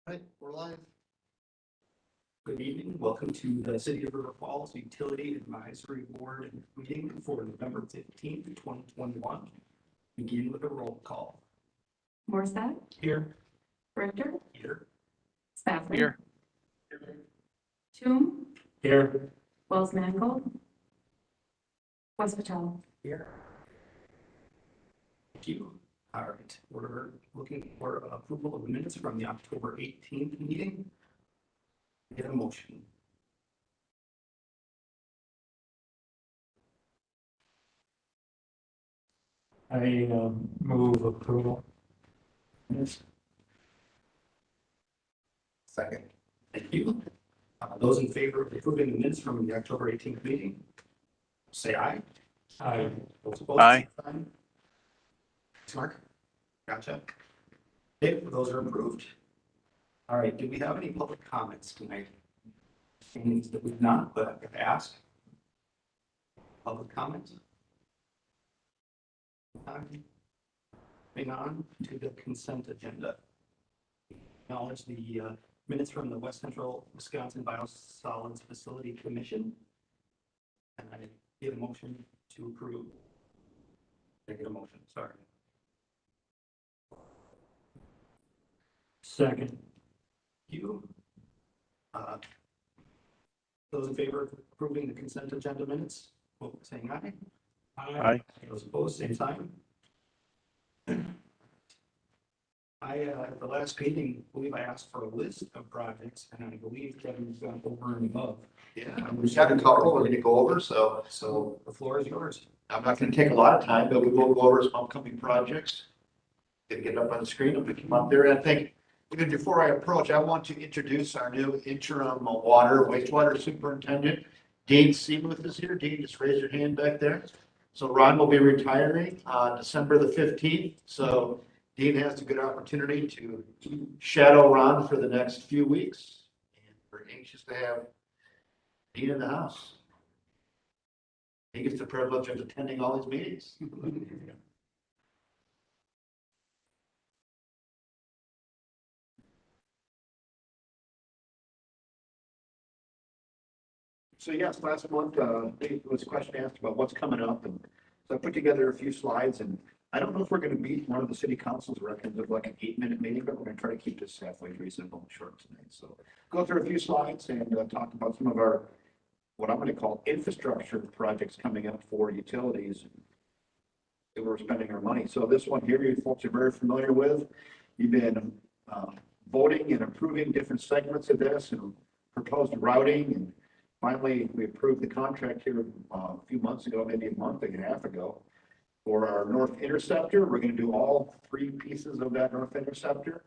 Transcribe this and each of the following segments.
Right, we're live. Good evening. Welcome to the City of River Falls Utility Advisory Board meeting for November 15th, 2021. Begin with a roll call. Morissette, Here. Richter, Here. Spafford. Here. Toom, Here. Wells Mangold, West Patel. Here. Thank you. All right, we're looking for approval of the minutes from the October 18th meeting. Get a motion. I move approval. Yes. Second. Thank you. Those in favor of approving the minutes from the October 18th meeting, say aye. Aye. Those opposed, Aye. say sign. Thanks, Mark. Gotcha. Okay, those are approved. All right, do we have any public comments tonight? Things that we've not, but I'm gonna ask. Public comments? Moving on to the consent agenda. Acknowledge the minutes from the West Central Wisconsin Biosolids Facility Commission. And I get a motion to approve. I get a motion, sorry. Second. You. Those in favor of approving the consent agenda minutes, vote saying aye. Aye. Those opposed, same sign. At the last meeting, I believe I asked for a list of projects, and I believe Kevin's gone over and above. Yeah, we've got a couple we're gonna go over, so The floor is yours. I'm not gonna take a lot of time, but we will go over some upcoming projects. Gonna get up on the screen, I'm gonna come up there, and I think, even before I approach, I want to introduce our new interim wastewater superintendent. Dean Seamuth is here. Dean, just raise your hand back there. So Ron will be retiring on December the 15th, so Dean has a good opportunity to shadow Ron for the next few weeks. And we're anxious to have Dean in the house. He gets the privilege of attending all these meetings. So yes, last month, there was a question asked about what's coming up, and so I put together a few slides, and I don't know if we're gonna meet one of the city council's records of like an 8-minute meeting, but we're gonna try to keep this halfway reasonable and short tonight. So go through a few slides and talk about some of our, what I'm gonna call infrastructure projects coming up for utilities that we're spending our money. So this one here, you folks are very familiar with. You've been voting and approving different segments of this and proposed routing, and finally, we approved the contract here a few months ago, maybe a month and a half ago, for our North Interceptor. We're going to do all 3 pieces of that North Interceptor.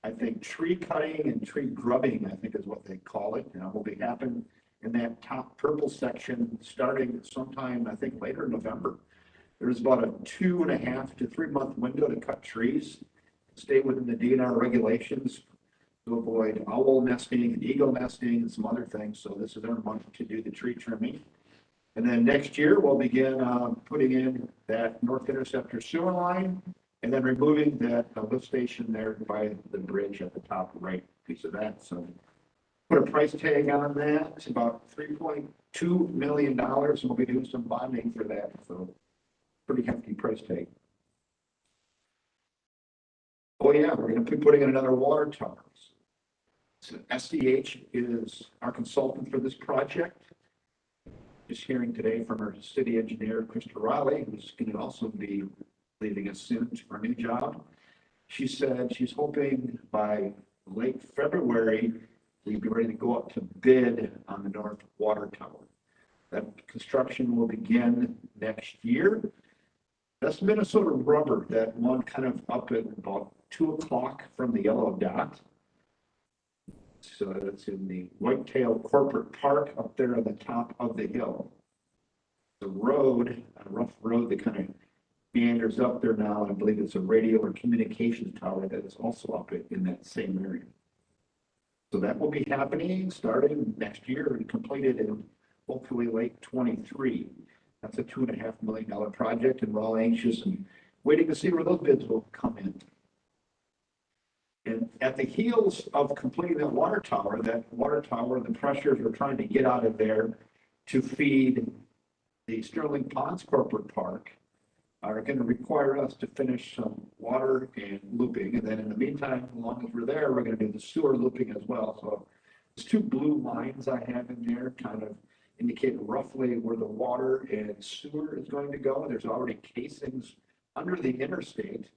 I think tree cutting and tree grubbing, I think is what they call it, will be happening in that top purple section starting sometime, I think, later in November. There's about a 2.5 to 3 month window to cut trees, stay within the DNR regulations, to avoid owl nesting and eagle nesting and some other things. So this is our month to do the tree trimming. And then next year, we'll begin putting in that North Interceptor sewer line and then removing that lift station there by the bridge at the top right piece of that. So put a price tag on that. It's about $3.2 million. And we'll be doing some bonding for that. So pretty hefty price tag. Oh yeah, we're going to be putting in another water tower. So SDH is our consultant for this project. Just hearing today from our city engineer, Krista Riley, who's going to also be leaving us soon for a new job. She said she's hoping by late February, we'd be ready to go up to bid on the North Water Tower. That construction will begin next year. That's Minnesota Rubber, that one kind of up at about 2 o'clock from the yellow dot. So it's in the Whitetail Corporate Park up there on the top of the hill. The road, a rough road that kind of meanders up there now. I believe it's a radio or communications tower that is also up in that same area. So that will be happening starting next year and completed in hopefully late 23. That's a $2.5 million project, and we're all anxious and waiting to see where those bids will come in. And And at the heels of completing that water tower, the pressures we're trying to get out of there to feed the Sterling Ponds Corporate Park are going to require us to finish some water and looping. And then in the meantime, as long as we're there, we're going to do the sewer looping as well. So there's two blue lines I have in there kind of indicate roughly where the water and sewer is going to go. There's already casings under the interstate,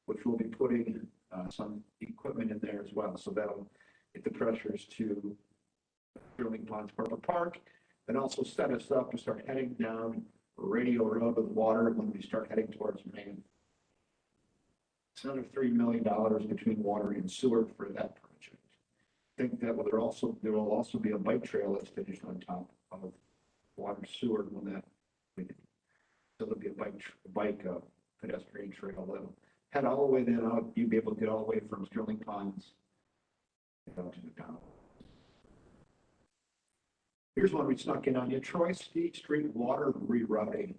which we'll be putting some equipment in there as well. So that'll get the pressures to Sterling Ponds Corporate Park, and also set us up to start heading down Radio Road with water when we start heading towards Maine. It's another $3 million between water and sewer for that project. I think that there will also be a bike trail that's finished on top of water sewer when that, so there'll be a bike pedestrian trail that'll head all the way then out. You'll be able to get all the way from Sterling Ponds down to the town. Here's one we snuck in on you, Troy Street water rerouting.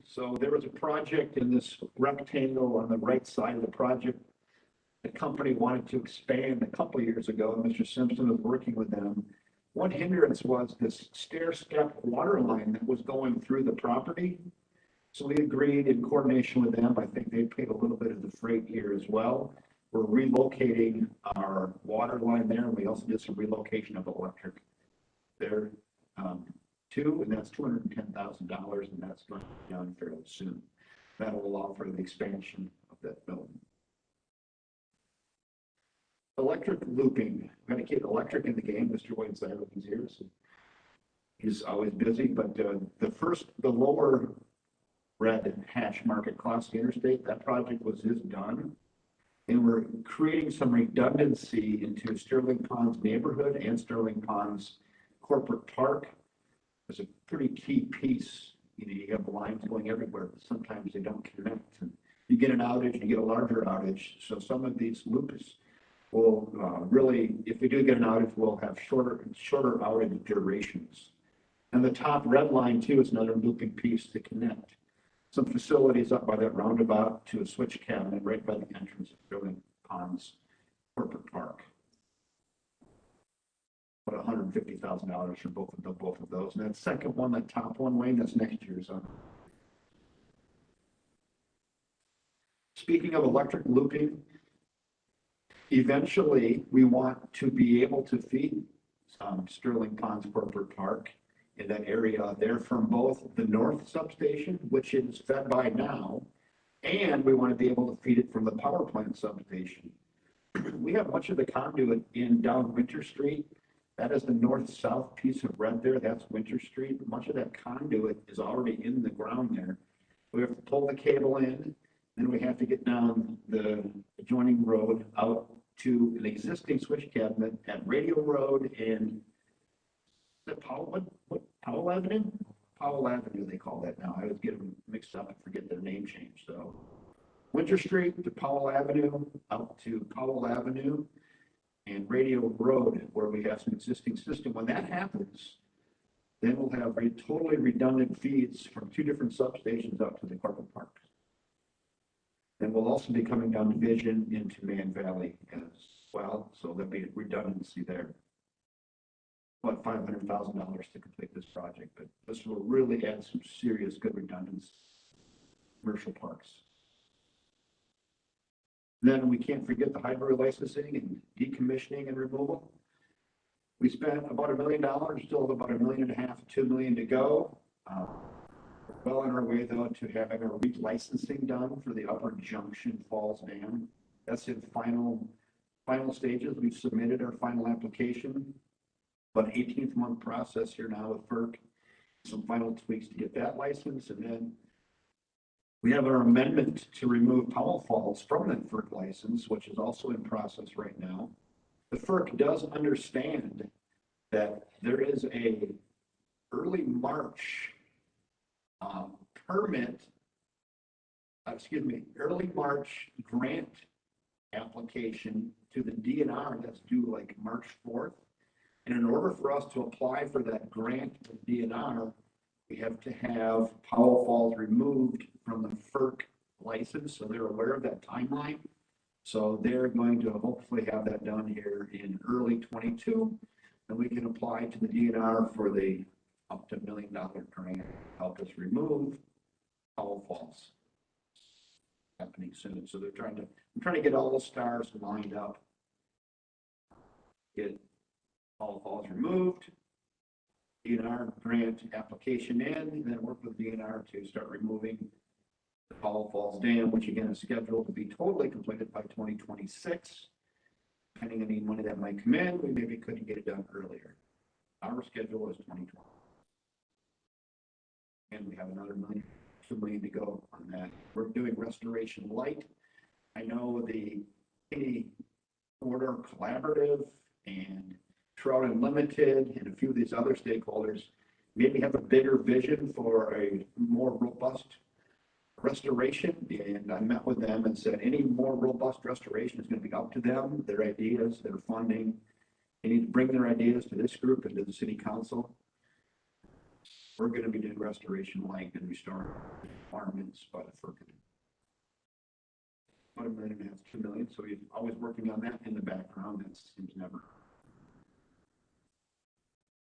So there was a project in this rectangle on the right side of the project. The company wanted to expand a couple of years ago, and Mr. Simpson was working with them. One hindrance was this stair-step water line that was going through the property. So we agreed in coordination with them. I think they paid a little bit of the freight here as well. We're relocating our water line there, and we also did some relocation of electric there too, and that's $210,000, and that's going to be done fairly soon. That will allow for the expansion of that building. Electric looping. We're going to keep electric in the game. Mr. Wayne's there with his ears. So he's always busy, but the lower red hash market class interstate, that project is done. And we're creating some redundancy into Sterling Ponds neighborhood and Sterling Ponds Corporate Park. Is a pretty key piece. You have lines going everywhere, but sometimes they don't connect. And you get an outage, you get a larger outage. So some of these loops will really, if we do get an outage, we'll have shorter outage durations. And the top red line too is another looping piece to connect some facilities up by that roundabout to a switch cabinet right by the entrance of Sterling Ponds Corporate Park. About $150,000 for both of those. And that second one, that top one, Wayne, that's next year's on. Speaking of electric looping, eventually we want to be able to feed Sterling Ponds Corporate Park in that area there from both the north substation, which is fed by now, and we want to be able to feed it from the power plant substation. We have much of the conduit in down Winter Street. That is the north-south piece of red there. That's Winter Street. Much of that conduit is already in the ground there. We have to pull the cable in, then we have to get down the adjoining road out to an existing switch cabinet at Radio Road and Powell Avenue? Powell Avenue, they call that now. I always get them mixed up and forget their name change. So Winter Street to Powell Avenue, out to Powell Avenue and Radio Road, where we have some existing system. When that happens, then we'll have totally redundant feeds from two different substations up to the corporate park. And we'll also be coming down Division into Man Valley as well. So there'll be redundancy there. About $500,000 to complete this project, but this will really add some serious good redundancy commercial parks. Then we can't forget the hybrid licensing and decommissioning and removal. We spent about $1 million, still have about $1.5 million to $2 million to go. We're well on our way though to having our licensing done for the Upper Junction Falls Dam. That's in final stages. We've submitted our final application. About an 18-month process here now with FERC. Some final tweaks to get that license, and then we have our amendment to remove Powell Falls from that FERC license, which is also in process right now. The FERC does understand that there is a early March early March grant application to the DNR that's due like March 4th. And in order for us to apply for that grant with DNR, we have to have Powell Falls removed from the FERC license, so they're aware of that timeline. So they're going to hopefully have that done here in early 22. And we can apply to the DNR for the up to $1 million grant, to help us remove Powell Falls. Happening soon. So I'm trying to get all the stars lined up. Get Powell Falls removed, DNR grant application in, and then work with DNR to start removing the Powell Falls Dam, which again is scheduled to be totally completed by 2026. Depending on any money that might come in, we maybe couldn't get it done earlier. Our schedule is 2020. And we have another $2 million to go on that. We're doing Restoration Light. I know the Order Collaborative and Trout Unlimited and a few of these other stakeholders maybe have a bigger vision for a more robust restoration. And I met with them and said any more robust restoration is going to be up to them, their ideas, their funding. They need to bring their ideas to this group and to the city council. We're going to be doing Restoration Light and restoring farmlands by the Firkin. About $1.5 million, $2 million. So we're always working on that in the background. That seems never.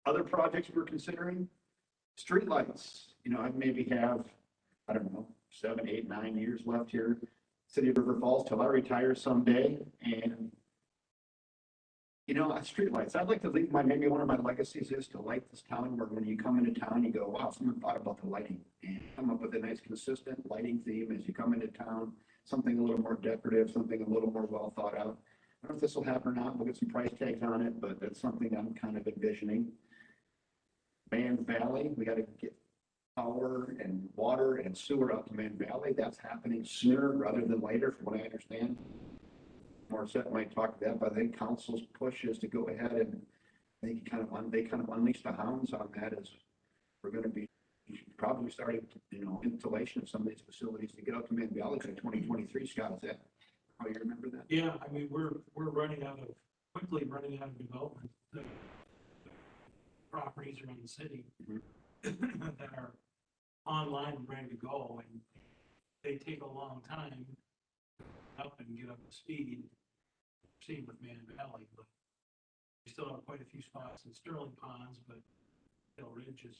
Other projects we're considering, streetlights. You know, I maybe have, I don't know, 7, 8, 9 years left here, City of River Falls, till I retire someday. And, you know, streetlights, I'd like to leave maybe one of my legacies is to light this town where when you come into town, you go, wow, someone thought about the lighting and come up with a nice consistent lighting theme as you come into town, something a little more decorative, something a little more well thought out. I don't know if this will happen or not. We'll get some price tags on it, but that's something I'm kind of envisioning. Man Valley, we got to get power and water and sewer up to Man Valley. That's happening sooner rather than later, from what I understand. Morissette might talk to that, but I think council's push is to go ahead and they kind of unleash the hounds on that as we're going to be probably starting, installation of some of these facilities to get out to Man Valley by 2023. Scott, is that how you remember that? Yeah, I mean, we're quickly running out of development. The properties around the city that are online and ready to go, and they take a long time up and get up to speed. Same with Man Valley, but we still have quite a few spots in Sterling Ponds, but Hill Ridge is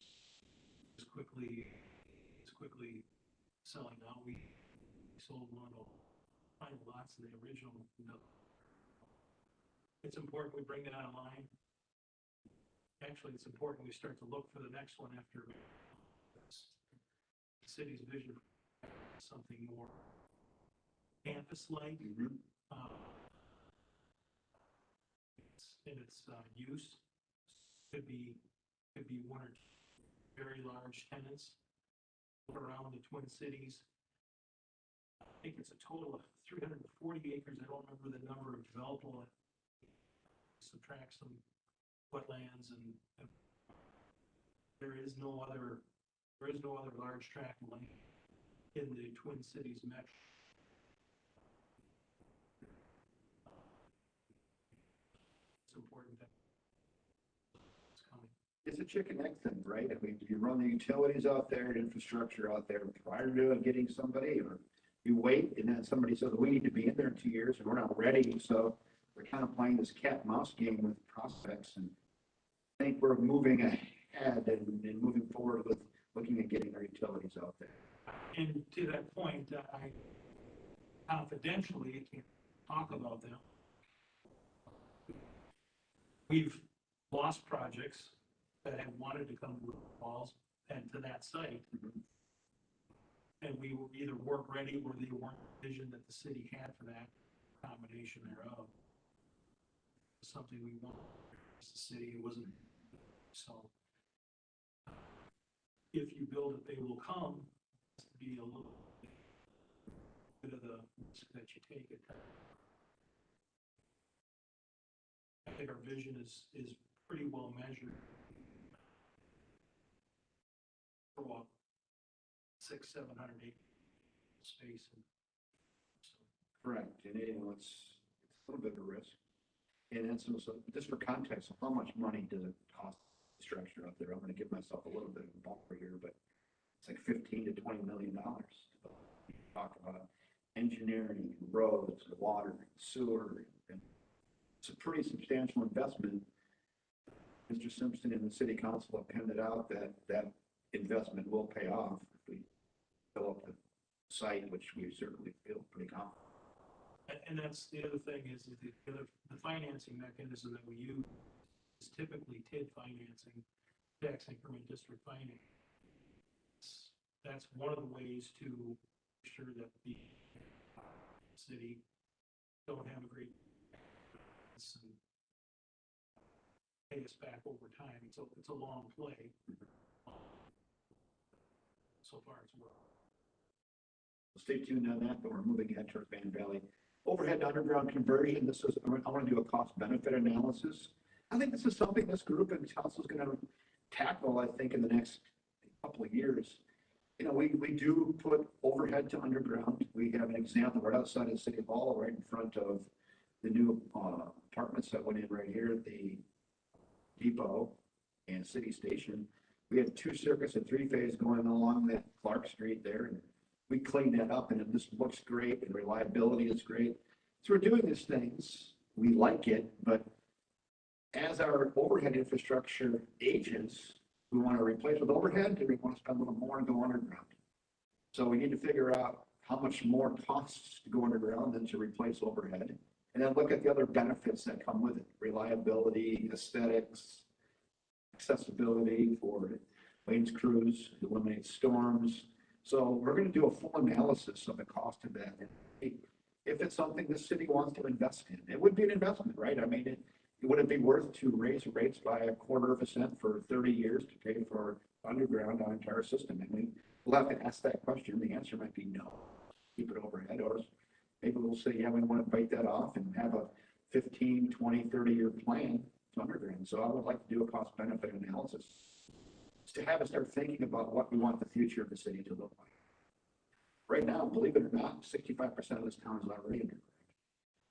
quickly selling out. We sold one of the final lots of the original. It's important we bring it online. Actually, it's important we start to look for the next one after the city's vision for something more campus-like. In its use could be one or two very large tenants around the Twin Cities. I think it's a total of 340 acres. I don't remember the number of developable. Subtract some wetlands, and there is no other large tract of land in the Twin Cities metro. It's important that it's coming. It's a chicken egg thing, right? I mean, do you run the utilities out there, infrastructure out there prior to getting somebody, or you wait and then somebody says, we need to be in there in 2 years and we're not ready. So we're kind of playing this cat and mouse game with prospects, and I think we're moving ahead and moving forward with looking at getting our utilities out there. And to that point, I confidentially can't talk about them. We've lost projects that have wanted to come to River Falls and to that site. And we will either weren't ready or they weren't the vision that the city had for that combination thereof. Something we want as the city, it wasn't. So if you build it, they will come. It has to be a little bit of the risk that you take it. I think our vision is pretty well measured. For what, 600-700 acres space. Correct. And it's a little bit of a risk. And then so just for context, how much money does it cost the structure out there? I'm going to give myself a little bit of a bumper here, but it's like $15 to $20 million to talk about. engineering, roads, water, sewer. And it's a pretty substantial investment. Mr. Simpson and the city council have pinned it out that that investment will pay off if we fill up the site, which we certainly feel pretty confident. And that's the other thing is that the financing mechanism that we use is typically TID financing, tax increment district finance. That's one of the ways to ensure that the city don't have a great and pay us back over time. It's a long play. So far it's worked. Stay tuned on that, but we're moving ahead towards Van Valley. Overhead to underground conversion, this is, I want to do a cost benefit analysis. I think this is something this group and council is going to tackle, I think, in the next couple of years. You know, we do put overhead to underground. We have an example right outside of City Hall, right in front of the new apartments that went in right here at the depot and City Station. We had 2 circuits and 3-phase going along that Clark Street there. And we cleaned that up and it just looks great and reliability is great. So we're doing these things. We like it, but as our overhead infrastructure ages, we want to replace with overhead and we want to spend a little more and go underground. So we need to figure out how much more it costs to go underground than to replace overhead. And then look at the other benefits that come with it. Reliability, aesthetics, accessibility for lanes crews, eliminate storms. So we're going to do a full analysis of the cost of that. And if it's something the city wants to invest in, it would be an investment, right? I mean, would it be worth to raise rates by 1/4 cent for 30 years to pay for underground our entire system? And we'll have to ask that question. The answer might be no. Keep it overhead, or maybe we'll say, yeah, we want to bite that off and have a 15, 20, 30-year plan to underground. So I would like to do a cost benefit analysis to have us start thinking about what we want the future of the city to look like. Right now, believe it or not, 65% of this town is already underground.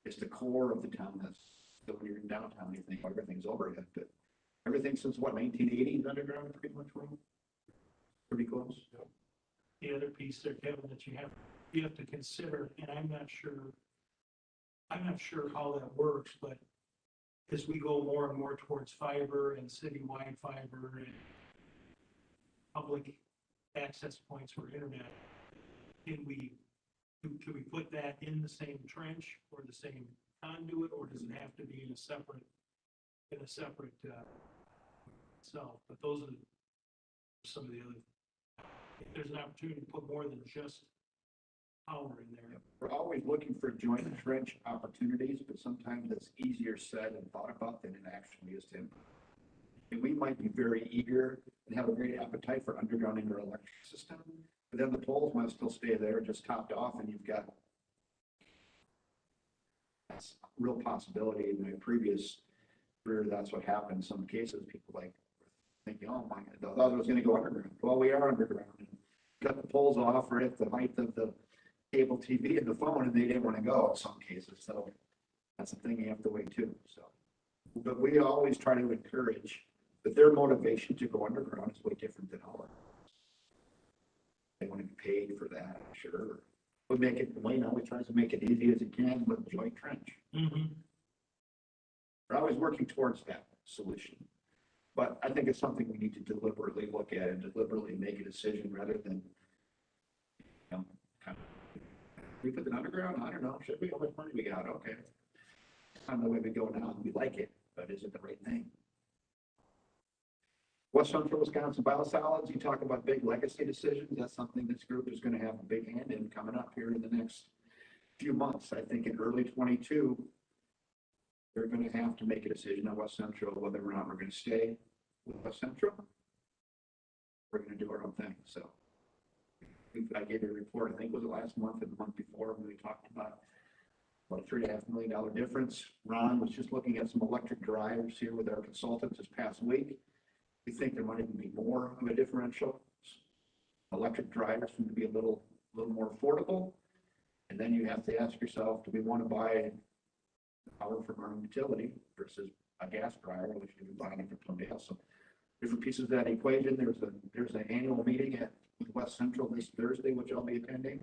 It's the core of the town. That's so when you're in downtown, you think everything's overhead, but everything since what, 1980 is underground pretty much, well, pretty close. Yep. The other piece there, Kevin, that you have to consider, and I'm not sure how that works, but as we go more and more towards fiber and citywide fiber and public access points for internet, can we put that in the same trench or the same conduit, or does it have to be in a separate cell? But those are some of the other. If there's an opportunity to put more than just power in there. We're always looking for joint trench opportunities, but sometimes it's easier said and thought about than it actually is to implement. And we might be very eager and have a great appetite for undergrounding our electric system, but then the poles might still stay there just topped off, and you've got that's a real possibility. In my previous career, that's what happened. In some cases, people like thinking, oh my God, I thought it was going to go underground. Well, we are underground. And cut the poles off right at the height of the cable TV and the phone, and they didn't want to go in some cases. So that's a thing you have to wait too. So, but we always try to encourage that their motivation to go underground is way different than ours. They want to be paid for that, I'm sure. We make it, Wayne always tries to make it easy as it can with joint trench. Mm-hmm. We're always working towards that solution. But I think it's something we need to deliberately look at and deliberately make a decision rather than, you know, kind of, we put it underground? I don't know. Should we? How much money we got? Okay. It's kind of the way we go now. We like it, but is it the right thing? West Central Wisconsin Biosolids, you talk about big legacy decisions. That's something this group is going to have a big hand in coming up here in the next few months. I think in early 22, they're going to have to make a decision on West Central, whether or not we're going to stay with West Central. We're going to do our own thing. So I gave you a report, I think was it last month and the month before, when we talked about a $3.5 million difference. Ron was just looking at some electric drivers here with our consultants this past week. We think there might even be more of a differential. Electric drivers seem to be a little more affordable. And then you have to ask yourself, do we want to buy power from our utility versus a gas dryer, which we've been buying from somebody else? So different pieces of that equation. There's an annual meeting at West Central this Thursday, which I'll be attending.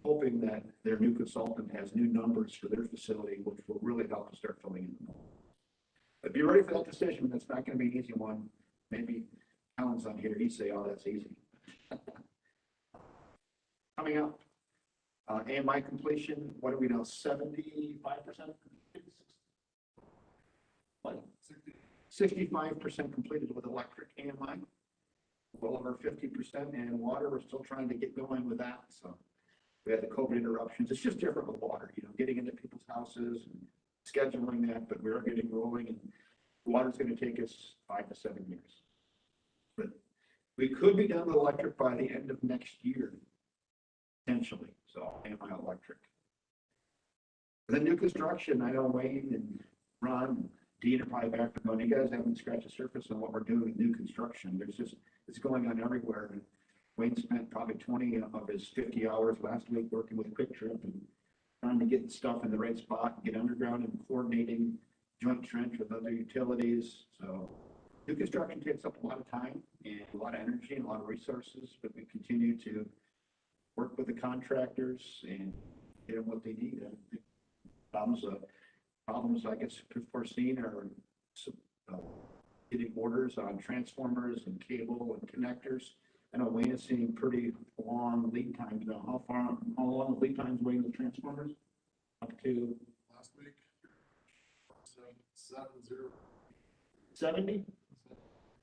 hoping that their new consultant has new numbers for their facility, which will really help us start filling in the hole. But be ready for that decision. That's not going to be an easy one. Maybe Alan's on here. He'd say, oh, that's easy. Coming up, AMI completion, what do we know, 75%? What? 65% completed with electric AMI. Well over 50%, and water, we're still trying to get going with that. So we had the COVID interruptions. It's just different with water, getting into people's houses and scheduling that, but we're getting rolling, and water's going to take us 5 to 7 years. But we could be done with electric by the end of next year, potentially. So AMI electric. And then new construction, I know Wayne and Ron and Dean are probably back to going, you guys haven't scratched the surface on what we're doing with new construction. It's going on everywhere. And Wayne spent probably 20 of his 50 hours last week working with Quick Trip and trying to get stuff in the right spot, and get underground and coordinating joint trench with other utilities. So new construction takes up a lot of time and a lot of energy and a lot of resources, but we continue to work with the contractors and get them what they need. And problems I guess foreseen are getting orders on transformers and cable and connectors. I know Wayne is seeing pretty long lead times now. How long lead times Wayne with transformers? Up to Last week, 70. 70?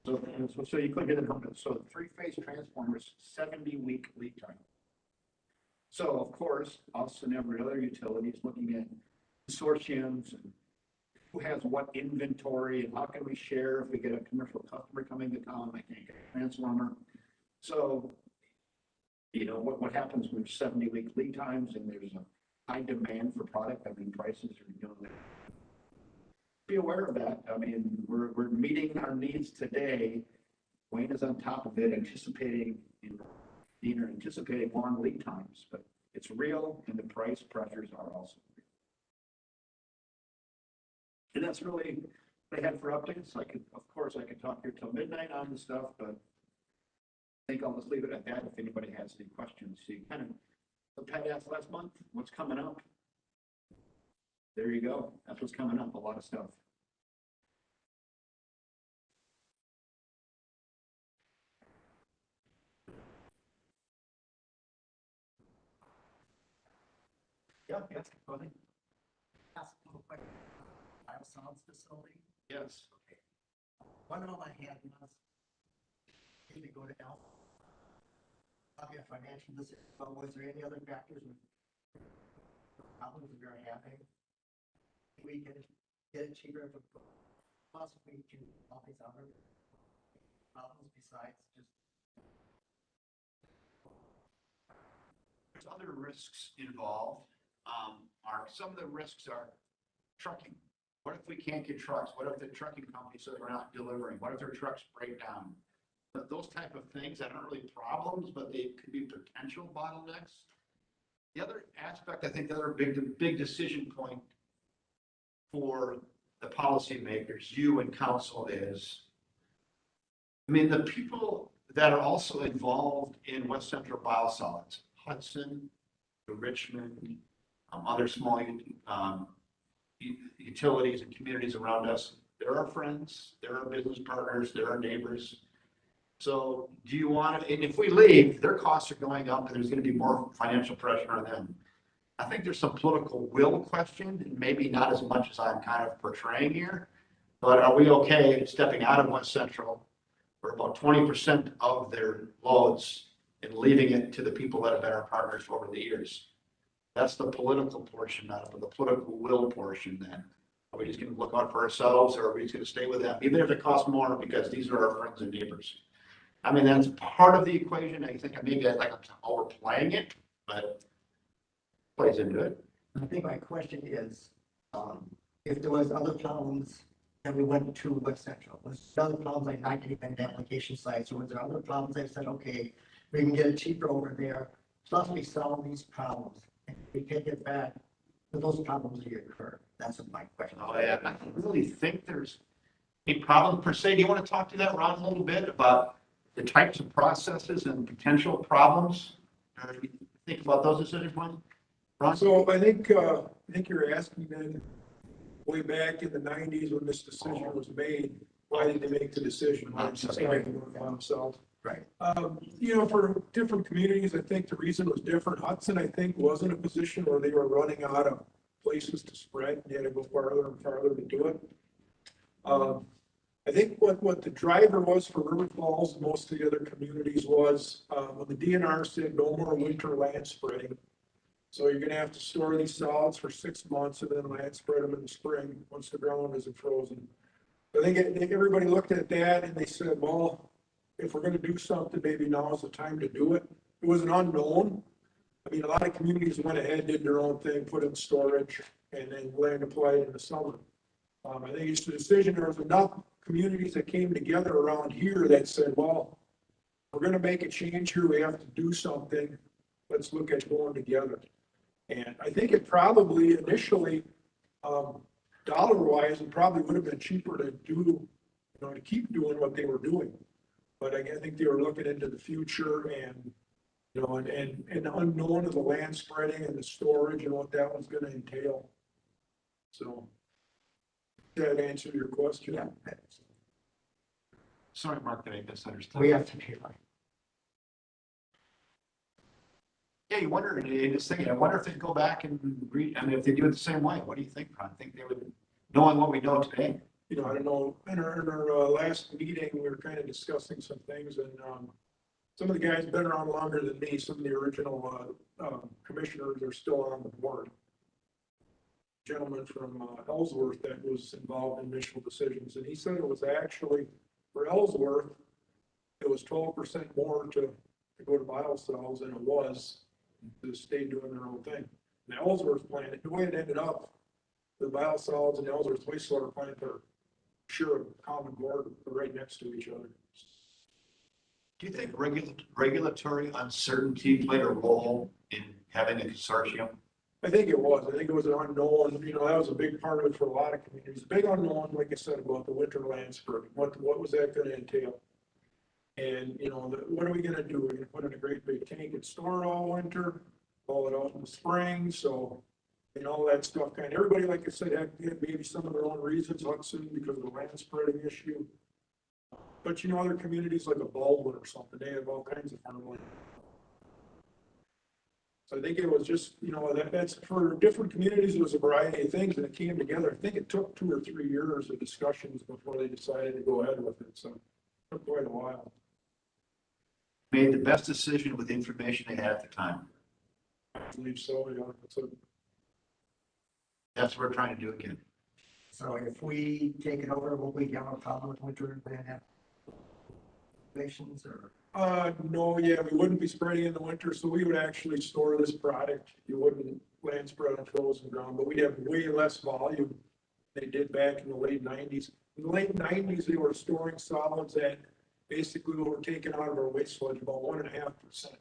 So you couldn't get it on. So 3-phase transformers, 70-week lead time. So of course, us and every other utility is looking at consortiums and who has what inventory and how can we share if we get a commercial customer coming to town, I can't get a transformer. So, what happens when 70-week lead times and there's a high demand for product? I mean, prices are, be aware of that. I mean, we're meeting our needs today. Wayne is on top of it, anticipating long lead times, but it's real, and the price pressures are also real. And that's really what I had for updates. Of course, I could talk here till midnight on the stuff, but I think I'll just leave it at that if anybody has any questions. See, kind of what Pat asked last month, what's coming up? There you go. That's what's coming up, a lot of stuff. Yeah, go ahead. Ask a little question. Biosolids facility. Yes. Okay. One of them I had was to go to L. Probably a financial decision, but was there any other factors with problems we are having? We can get it cheaper if we possibly can help these other problems besides just. There's other risks involved. Some of the risks are trucking. What if we can't get trucks? What if the trucking company says we're not delivering? What if their trucks break down? Those type of things that aren't really problems, but they could be potential bottlenecks. The other aspect, I think, the other big decision point for the policymakers, you and council, is, the people that are also involved in West Central Biosolids, Hudson, Richmond, other small utilities and communities around us, they're our friends, they're our business partners, they're our neighbors. So do you want to, and if we leave, their costs are going up and there's going to be more financial pressure on them. I think there's some political will question, and maybe not as much as I'm kind of portraying here, but are we okay stepping out of West Central for about 20% of their loads and leaving it to the people that have been our partners over the years? That's the political portion of it, the political will portion then. Are we just going to look out for ourselves, or are we just going to stay with them, even if it costs more, because these are our friends and neighbors? That's part of the equation. I think maybe I'm overplaying it, but plays into it. I think my question is, if there was other problems and we went to West Central, was there other problems like not getting the application sites, or was there other problems that said, okay, we can get it cheaper over there, plus we solve these problems, and we can get back to those problems that occur? That's my question. Oh, yeah. I don't really think there's a problem per se. Do you want to talk to that, Ron, a little bit about the types of processes and potential problems? think about those decisions, Mike? Ron? So I think you're asking then, way back in the nineties when this decision was made, why did they make the decision? Why did they decide to do it by themselves? Right. For different communities, I think the reason was different. Hudson, I think, was in a position where they were running out of places to spread. They had to go farther and farther to do it. I think what the driver was for River Falls and most of the other communities was, when the DNR said no more winter land spreading. So you're gonna have to store these solids for 6 months and then land spread them in the spring, once the ground isn't frozen. I think everybody looked at that and they said, well, if we're gonna do something, maybe now is the time to do it. It was an unknown. I mean, a lot of communities went ahead, did their own thing, put in storage, and then land applied in the summer. I think it's the decision, there was enough communities that came together around here that said, well, we're gonna make a change here, we have to do something, let's look at going together. And I think it probably initially, dollar wise, it probably would have been cheaper to do, to keep doing what they were doing. But I think they were looking into the future and, and the unknown of the land spreading and the storage and what that was gonna entail. So, that answered your question? Yeah. Sorry, Mark, that I misunderstood. We have to pay like. Yeah, you wonder, in this thing, I wonder if they'd go back and read, I mean, if they do it the same way, what do you think, Ron? I think they would, knowing what we know today. I don't know, in our last meeting, we were kind of discussing some things and, some of the guys have been around longer than me. Some of the original, commissioners are still on the board. Gentleman from, Ellsworth that was involved in initial decisions, and he said it was actually, for Ellsworth, it was 12% more to go to biosolids than it was to stay doing their own thing. And the Ellsworth plant, the way it ended up, the biosolids and the Ellsworth wastewater plant are sure a common board, they're right next to each other. Do you think regulatory uncertainty played a role in having a consortium? I think it was. I think it was an unknown, that was a big part of it for a lot of communities. Big unknown, like I said, about the winter land spreading. What was that gonna entail? And, what are we gonna do? We're gonna put in a great big tank and store it all winter, haul it out in the spring, so, all that stuff everybody, like I said, had maybe some of their own reasons, Hudson, because of the land spreading issue. But other communities like a Baldwin or something, they have all kinds of farmland. So I think it was just, that's for different communities, it was a variety of things and it came together. I think it took 2 or 3 years of discussions before they decided to go ahead with it, so it took quite a while. Made the best decision with the information they had at the time. I believe so, That's what we're trying to do again. So if we take it over, will we have a problem with winter land applications or? No, we wouldn't be spreading in the winter, so we would actually store this product. You wouldn't land spread on frozen ground, but we'd have way less volume than they did back in the late nineties. In the late nineties, they were storing solids at basically what were taken out of our waste sludge, about 1.5%,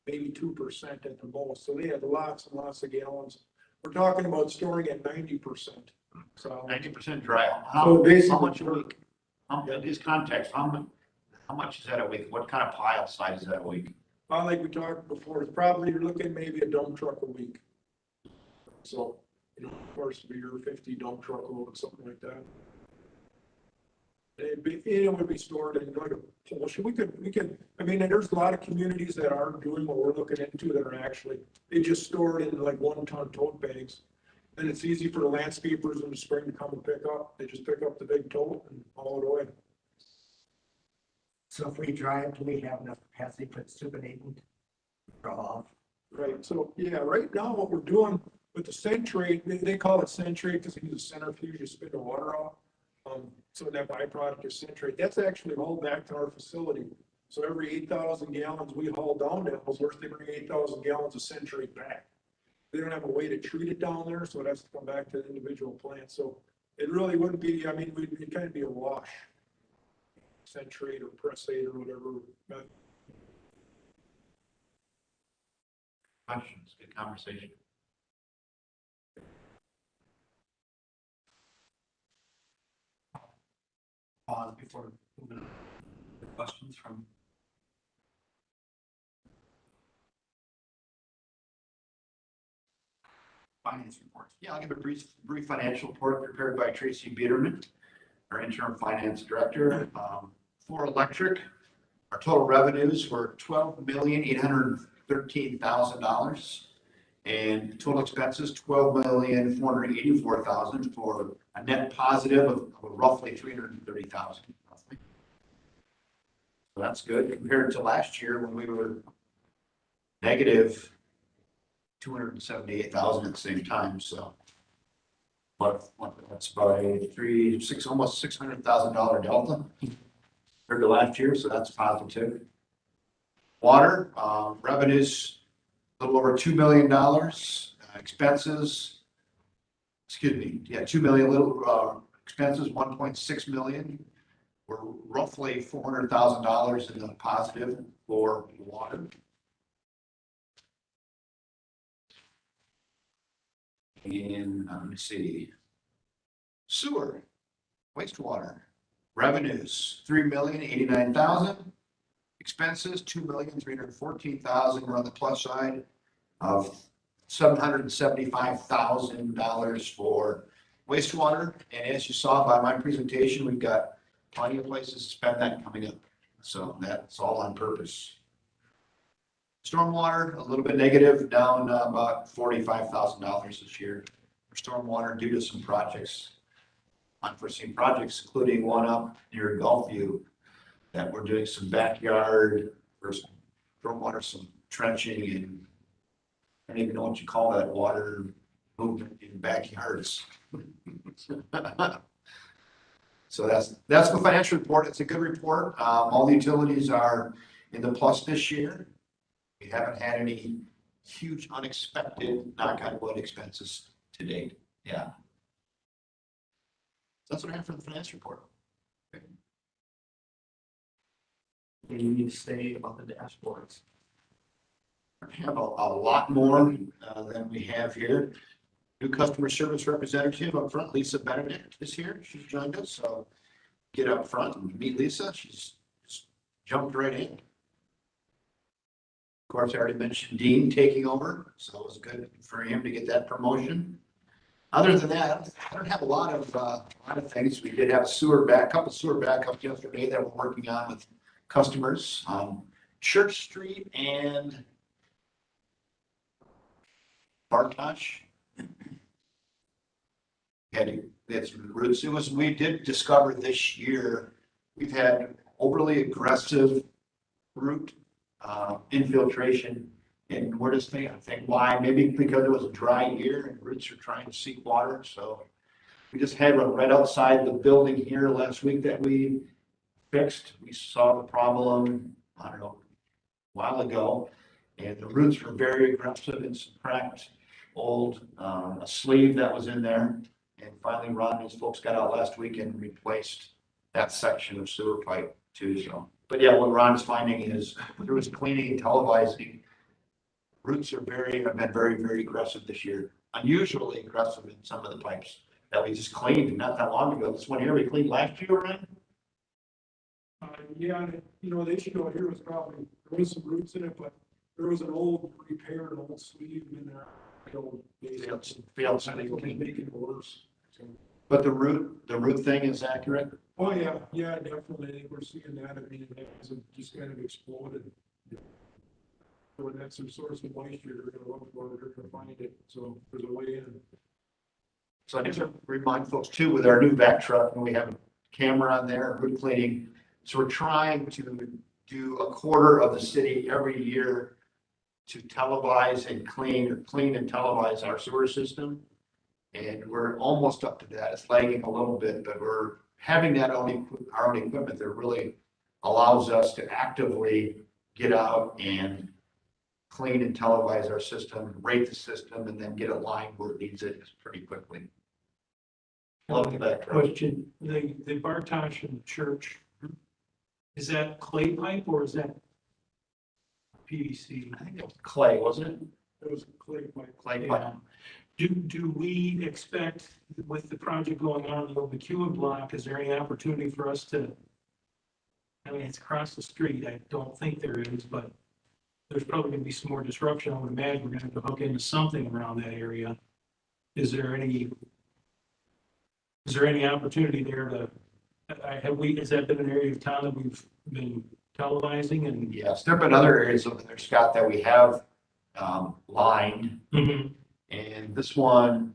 maybe 2% at the most. So they had lots and lots of gallons. We're talking about storing at 90%. So 90% dry. So How basically- much a week? In this context, how much is that a week? What kind of pile size is that a week? like we talked before, it's probably you're looking maybe a dump truck a week. So, of course, your 50 dump truck load, something like that. It would be stored in like a portion. We could, and there's a lot of communities that are doing what we're looking into that are actually, they just store it in like 1-ton tote bags. And it's easy for the landscapers in the spring to come and pick up. They just pick up the big tote and haul it away. So if we drive, do we have enough capacity for supernatant draw off? Right, so, right now what we're doing with the centrate, they call it centrate because they use a centrifuge to spin the water off. So that byproduct is centrate. That's actually hauled back to our facility. So every 8,000 gallons we haul down to Ellsworth, they bring 8,000 gallons of centrate back. They don't have a way to treat it down there, so it has to come back to the individual plant. So it really wouldn't be, it'd kind of be a wash. Centrate or pressate or whatever. Questions, good conversation. Pause before moving on. Questions from Finance report. Yeah, I'll give a brief financial report prepared by Tracy Biederman, our interim finance director. For electric, our total revenues were $12,813,000. And total expenses, $12,484,000 for a net positive of roughly $330,000. So that's good compared to last year when we were negative $278,000 at the same time, so. But that's by almost $600,000 delta compared to last year, so that's positive. Water, revenues, a little over $2 million, expenses, $2 million, expenses, 1.6 million. We're roughly $400,000 in the positive for water. And let me see. Sewer, wastewater, revenues, $3,089,000. Expenses, $2,314,000. We're on the plus side of $775,000 for wastewater. And as you saw by my presentation, we've got plenty of places to spend that coming up. So that's all on purpose. Stormwater, a little bit negative, down about $45,000 this year for stormwater due to some projects, unforeseen projects, including one up near Gulfview that we're doing some backyard for some stormwater, some trenching, and I don't even know what you call that water movement in backyards. So that's the financial report. It's a good report. All the utilities are in the plus this year. We haven't had any huge unexpected knock on wood expenses to date. Yeah. So that's what I have for the finance report. What do you need to say about the dashboards? I have a lot more than we have here. New customer service representative up front, Lisa Benedict is here. She's joined us, so get up front and meet Lisa. She's just jumped right in. Of course, I already mentioned Dean taking over, so it was good for him to get that promotion. Other than that, I don't have a lot of things. We did have a couple sewer backups yesterday that we're working on with customers. Church Street and Bartosh. We did discover this year, we've had overly aggressive root infiltration. And we're just thinking, I think why, maybe because it was a dry year and roots are trying to seek water. So we just had one right outside the building here last week that we fixed. We saw the problem, I don't know, a while ago. And the roots were very aggressive and some cracked old a sleeve that was in there. And finally, Ron and his folks got out last week and replaced that section of sewer pipe too. So, but yeah, what Ron's finding is through his cleaning and televising, roots have been very, very aggressive this year. Unusually aggressive in some of the pipes that we just cleaned not that long ago. This one here we cleaned last year, Ryan? Yeah, the issue out here was probably, there was some roots in it, but there was an old repaired old sleeve in there. Failed, I think it'll be making it worse. So. But the root thing is accurate? Oh, yeah, definitely. I think we're seeing that. I mean, it hasn't just kind of exploded. When that's some source of moisture, they're gonna look for it, they're gonna find it. So there's a way in. So I need to remind folks too, with our new vac truck, and we have a camera on there, root cleaning. So we're trying to do a quarter of the city every year to televise and clean and televise our sewer system. And we're almost up to that. It's lagging a little bit, but we're having that our own equipment that really allows us to actively get out and clean and televise our system, rate the system, and then get it lined where it needs it pretty quickly. Love that. Question, the Bartosh in the church, is that clay pipe or is that PVC? I think it was clay, wasn't it? It was clay pipe. Clay pipe. Do we expect, with the project going on in the McEwen block, is there any opportunity for us to, I mean, it's across the street, I don't think there is, but there's probably gonna be some more disruption. I would imagine we're gonna have to hook into something around that area. is there any opportunity there to, has that been an area of town that we've been televising and? Yes, there've been other areas over there, Scott, that we have, lined, Mhm. and this one,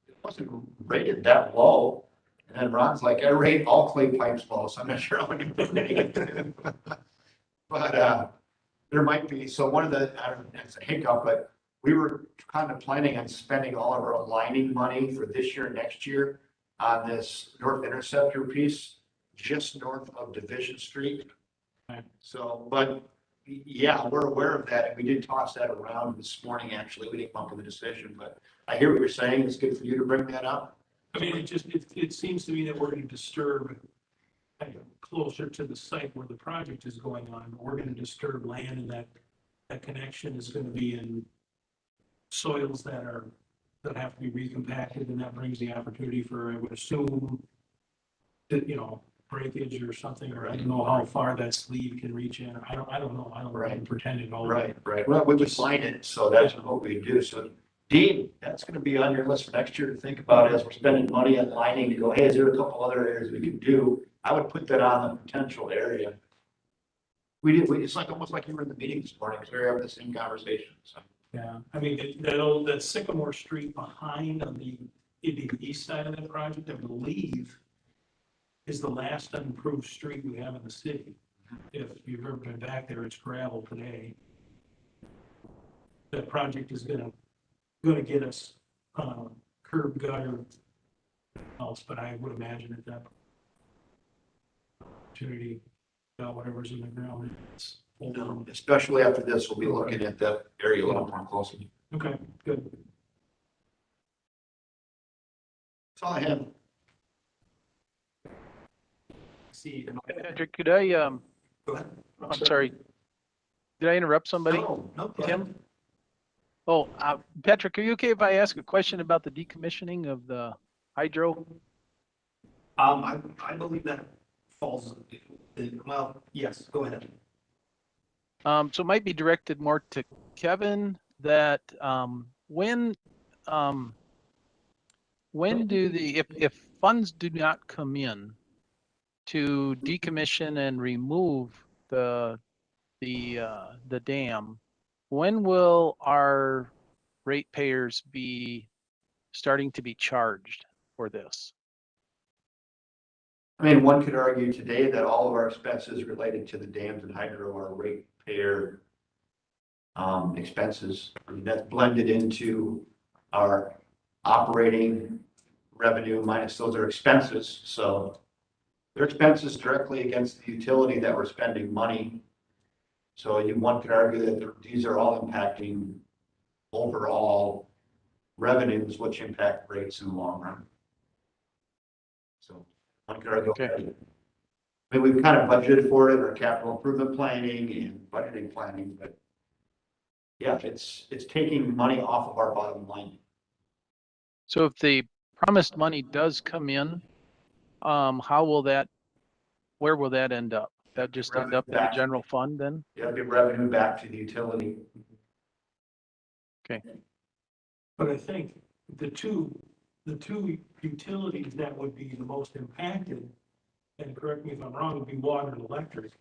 it wasn't rated that low. And then Ron's like, I rate all clay pipes low, so I'm not sure how many. But, there might be, so one of the, I don't know, it's a hiccup, but we were kind of planning on spending all of our lining money for this year and next year on this North Interceptor piece, just north of Division Street. Okay. So, but yeah, we're aware of that, and we did toss that around this morning, actually. We didn't come up with a decision, but I hear what you're saying. It's good for you to bring that up. I mean, it seems to me that we're going to disturb kind of closer to the site where the project is going on. We're going to disturb land, and that connection is going to be in soils that have to be recompacted, and that brings the opportunity for, I would assume, that, breakage or something, or I don't know how far that sleeve can reach in. I don't know. I don't Right. pretend to know. Right. Well, we would line it, so that's what we do. So Dean, that's gonna be on your list for next year to think about as we're spending money on lining, to go, hey, is there a couple other areas we could do? I would put that on the potential area. It's like, almost like you were in the meeting this morning, because we were having the same conversation, so. Yeah, I mean, that Sycamore Street behind on the east side of that project, I believe, is the last unimproved street we have in the city. If you've ever been back there, it's gravel today. That project is gonna get us, curb gutter else, but I would imagine at that opportunity, whatever's in the ground, it's. Especially after this, we'll be looking at that area a little more closely. Okay, good. That's all I have. See, Patrick, could I, go ahead. I'm sorry, did I interrupt somebody? No, go Tim? ahead. Oh, Patrick, are you okay if I ask a question about the decommissioning of the hydro? I believe that falls, well, yes, go ahead. So it might be directed more to Kevin, that, when do if funds do not come in to decommission and remove the dam, when will our ratepayers be starting to be charged for this? I mean, one could argue today that all of our expenses related to the dams and hydro are ratepayer expenses. I mean, that's blended into our operating revenue minus those are expenses. So they're expenses directly against the utility that we're spending money. So one could argue that these are all impacting overall revenues, which impact rates in the long run. So one could argue. Okay. I mean, we've kind of budgeted for it in our capital improvement planning and budgeting planning, but yeah, it's taking money off of our bottom line. So if the promised money does come in, where will that end up? That just end up in the general fund then? It'll give revenue back to the utility. But I think the two utilities that would be the most impacted, and correct me if I'm wrong, would be water and electric.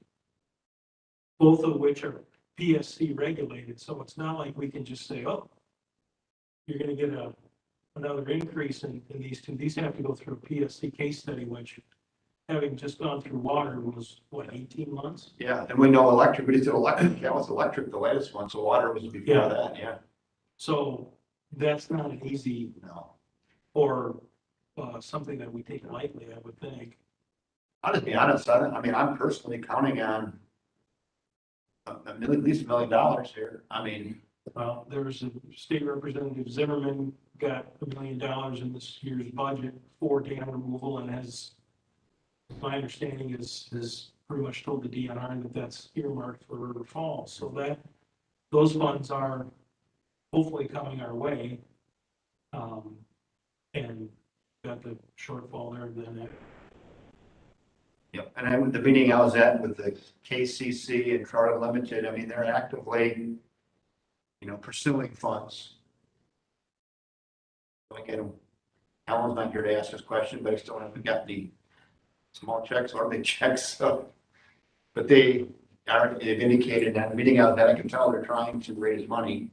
Both of which are PSC regulated, so it's not like we can just say, oh, you're gonna get another increase in these two. These have to go through a PSC case study, which, having just gone through water, was what, 18 months? Yeah, and we know electric, we just did electric, that was electric, the latest one, so water was before Yeah. that, yeah. So that's not an easy, No. or something that we take lightly, I would think. I'll just be honest, I mean, I'm personally counting on at least $1 million here. I mean, Well, there was a state representative Zimmerman got $1 million in this year's budget for dam removal, and my understanding is pretty much told the DNR that that's earmarked for River Falls. So those funds are hopefully coming our way. And got the shortfall there then. yep, and the meeting I was at with the KCC and Charter Limited, I mean, they're actively, pursuing funds. I get them. Alan's not here to ask this question, but I still haven't got the small checks or big checks, so. But they've indicated that, meeting out that I can tell they're trying to raise money.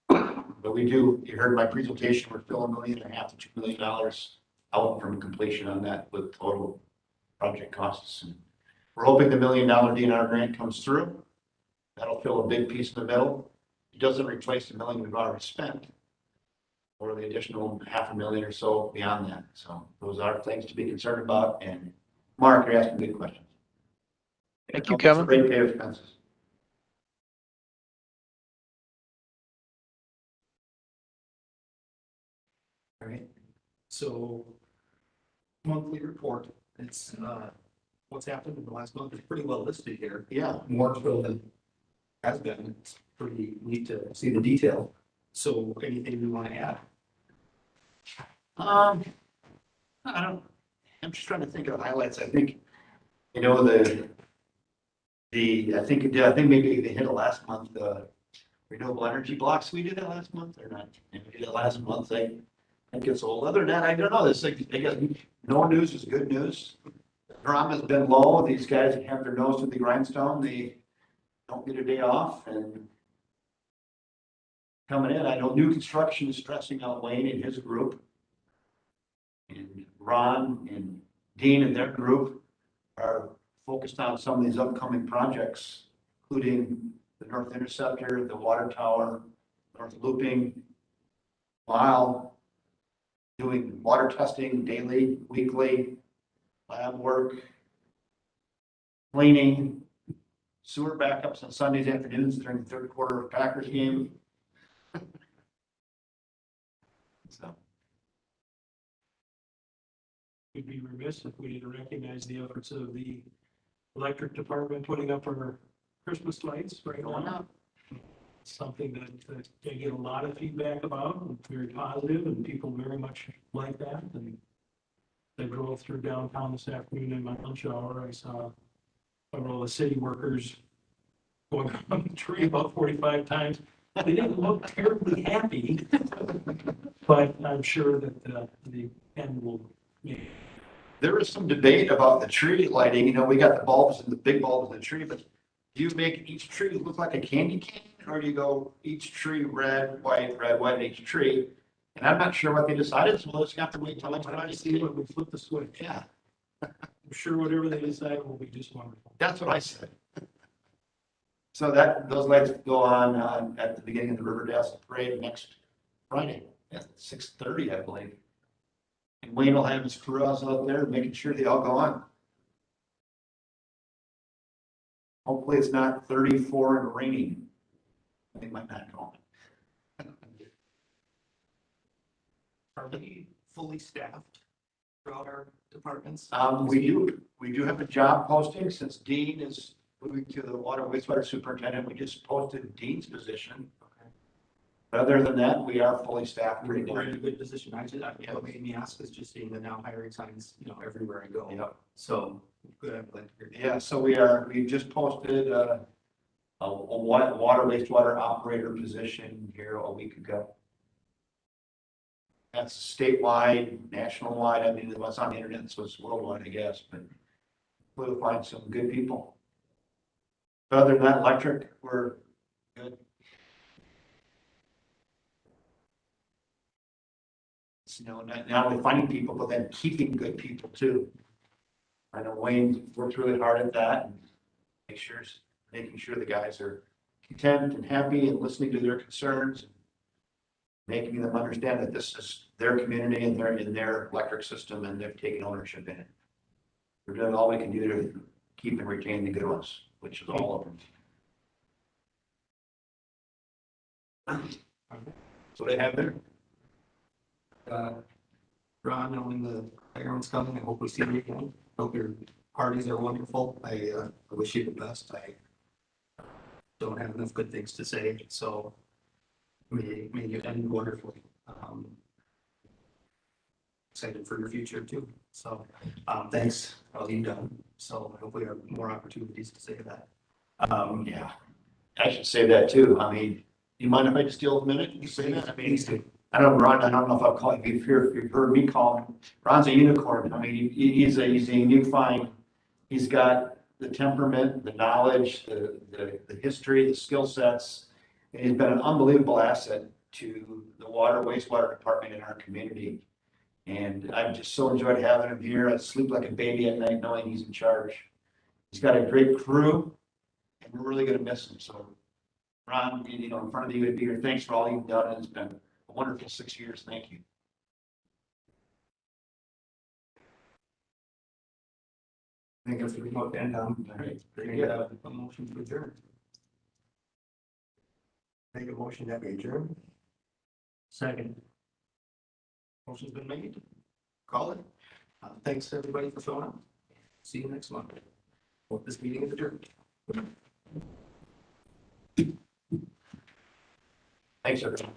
But we do, you heard my presentation, we're still $1.5 million to $2 million out from completion on that with total project costs. And we're hoping the $1 million DNR grant comes through. That'll fill a big piece in the middle. It doesn't replace the $1 million we've already spent, or the additional $500,000 or so beyond that. So those are things to be concerned about. And Mark, you're asking good questions. Thank you, It's Kevin. Ratepayer expenses. All right, so monthly report, it's, what's happened in the last month is pretty well listed here. Yeah. More so than has been. It's pretty neat to see the detail. So anything you want to add? I don't, I'm just trying to think of highlights. I think, I think maybe they hit it last month, the renewable energy blocks. We did that last month or not? Maybe we did it last month. I think it's old. Other than that, I don't know. This like, I guess no news is good news. Drama's been low. These guys have their nose to the grindstone. They don't get a day off and coming in. I know new construction is stressing out Wayne and his group. And Ron and Dean and their group are focused on some of these upcoming projects, including the North Interceptor, the water tower, North Looping, while doing water testing daily, weekly, lab work, cleaning, sewer backups on Sundays afternoons during the third quarter of Packers game. So. We'd be remiss if we didn't recognize the efforts of the electric department putting up our Christmas lights right now. Something that I get a lot of feedback about, and very positive, and people very much like that. And I drove through downtown this afternoon in my lunch hour. I saw several of the city workers going on the tree about 45 times. They didn't look terribly happy, but I'm sure that the end will. There is some debate about the tree lighting. You know, we got the bulbs and the big bulbs in the tree, but do you make each tree look like a candy cane, or do you go each tree red, white, each tree? And I'm not sure what they decided, so we'll just have to wait till next time to See see. when we flip the switch. Yeah, I'm sure whatever they decide will be just wonderful. that's what I said. So those lights go on at the beginning of the Riverdale Parade next Friday at 6:30, I believe. And Wayne will have his crews out there making sure they all go on. Hopefully it's not 34 and raining. They might not go on. Are we fully staffed throughout our departments? We do have a job posting since Dean is moving to the water wastewater superintendent. We just posted Dean's position. But other than that, we are fully staffed right We're in a now. good position. What made me ask is just seeing the now hiring signs, everywhere I go. Yeah. So, good, I'm glad to hear that. Yeah, so we just posted a water wastewater operator position here a week ago. That's statewide, national-wide. I mean, what's on the internet, so it's worldwide, I guess, but we'll find some good people. But other than that, electric, we're good. Not only finding people, but then keeping good people too. I know Wayne works really hard at that and making sure the guys are content and happy and listening to their concerns, and making them understand that this is their community and they're in their electric system and they've taken ownership in it. We're doing all we can do to keep and retain the good ones, which is all of them. So they have there. Ron, knowing the fireman's coming, I hope we see you again. Hope your parties are wonderful. I wish you the best. I don't have enough good things to say, so may you end wonderfully. Excited for your future too. So, thanks for all you've done. So hopefully we have more opportunities to say that. Yeah, I should say that too. I mean, do you mind if I just steal a minute and say that? I mean, Please do. I don't know, Ron, I don't know if I'll call you, if you've heard me call him, Ron's a unicorn. I mean, he's a unique find. He's got the temperament, the knowledge, the history, the skill sets. And he's been an unbelievable asset to the water wastewater department in our community. And I've just so enjoyed having him here. I sleep like a baby at night knowing he's in charge. He's got a great crew and we're really gonna miss him. So Ron, in front of the UAB here, thanks for all you've done. It's been a wonderful 6 years. Thank you. I guess we can look and, All right, very get good. a motion to adjourn. Make a motion that we adjourn. Second. Motion's been made. Call it. Thanks everybody for showing up. See you next month. Hope this meeting is adjourned. Thanks, everyone.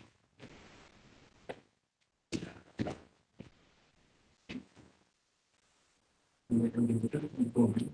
Thank you.